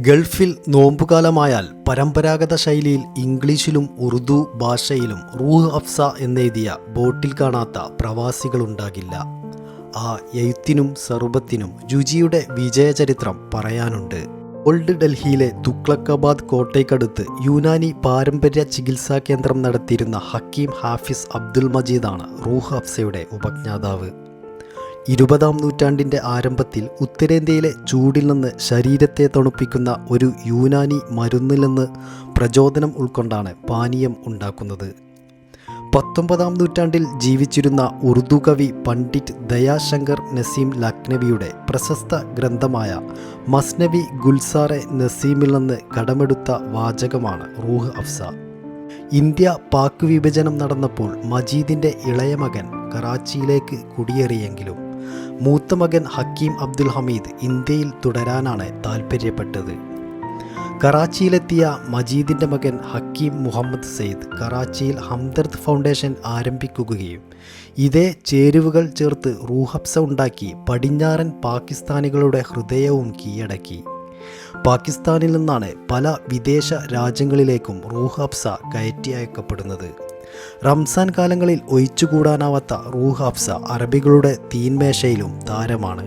ഗൾഫിൽ നോമ്പുകാലമായാൽ പരമ്പരാഗത ശൈലിയിൽ ഇംഗ്ലീഷിലും ഉറുദു ഭാഷയിലും റൂഹ് അഫ്സ എന്നെഴുതിയ ബോട്ടിൽ കാണാത്ത പ്രവാസികളുണ്ടാകില്ല. ആ എഴുത്തിനും സർബത്തിനും രുചിയുടെ വിജയചരിത്രം പറയാനുണ്ട്. ഓൾഡ് ഡൽഹിയിലെ തുഗ്ലക്കാബാദ് കോട്ടയ്ക്കടുത്ത് യുനാനി പാരമ്പര്യ ചികിത്സാ കേന്ദ്രം നടത്തിയിരുന്ന ഹക്കീം ഹാഫിസ് അബ്ദുൽ മജീദാണ് റൂഹ് അഫ്സയുടെ ഉപജ്ഞാതാവ്. 20-ാം നൂറ്റാണ്ടിൻ്റെ ആരംഭത്തിൽ ഉത്തരേന്ത്യയിലെ ചൂടിൽ നിന്ന് ശരീരത്തെ തണുപ്പിക്കുന്ന ഒരു യുനാനി മരുന്നിൽ നിന്ന് പ്രചോദനം ഉൾക്കൊണ്ടാണ് പാനീയം ഉണ്ടാക്കുന്നത്. 19-ാം നൂറ്റാണ്ടിൽ ജീവിച്ചിരുന്ന ഉറുദു കവി പണ്ഡിറ്റ് ദയാശങ്കർ നസീം ലക്നവിയുടെ പ്രശസ്ത ഗ്രന്ഥമായ മസ്നവി ഗുൽസാറെ നസീമിൽ നിന്ന് കടമെടുത്ത വാചകമാണ് റൂഹ് അഫ്സ. ഇന്ത്യ പാക് വിഭജനം നടന്നപ്പോൾ മജീദിൻ്റെ ഇളയ മകൻ കറാച്ചിയിലേക്ക് കുടിയേറിയെങ്കിലും മൂത്ത മകൻ ഹക്കീം അബ്ദുൽ ഹമീദ് ഇന്ത്യയിൽ തുടരാനാണ് താൽപ്പര്യപ്പെട്ടത്. കറാച്ചിയിലെത്തിയ മജീദിൻ്റെ മകൻ ഹക്കീം മുഹമ്മദ് സെയ്ദ് കറാച്ചിയിൽ ഹംദർദ് ഫൗണ്ടേഷൻ ആരംഭിക്കുകയും ഇതേ ചേരുവകൾ ചേർത്ത് റൂഹ് അഫ്സ ഉണ്ടാക്കി പടിഞ്ഞാറൻ പാകിസ്ഥാനികളുടെ ഹൃദയവും കീഴടക്കി. പാകിസ്ഥാനിൽ നിന്നാണ് പല വിദേശ രാജ്യങ്ങളിലേക്കും റൂഹ് അഫ്സ കയറ്റി അയക്കപ്പെടുന്നത്. റംസാൻ കാലങ്ങളിൽ ഒഴിച്ചുകൂടാനാവാത്ത റൂഹ് അഫ്സ അറബികളുടെ തീൻമേശയിലും താരമാണ്.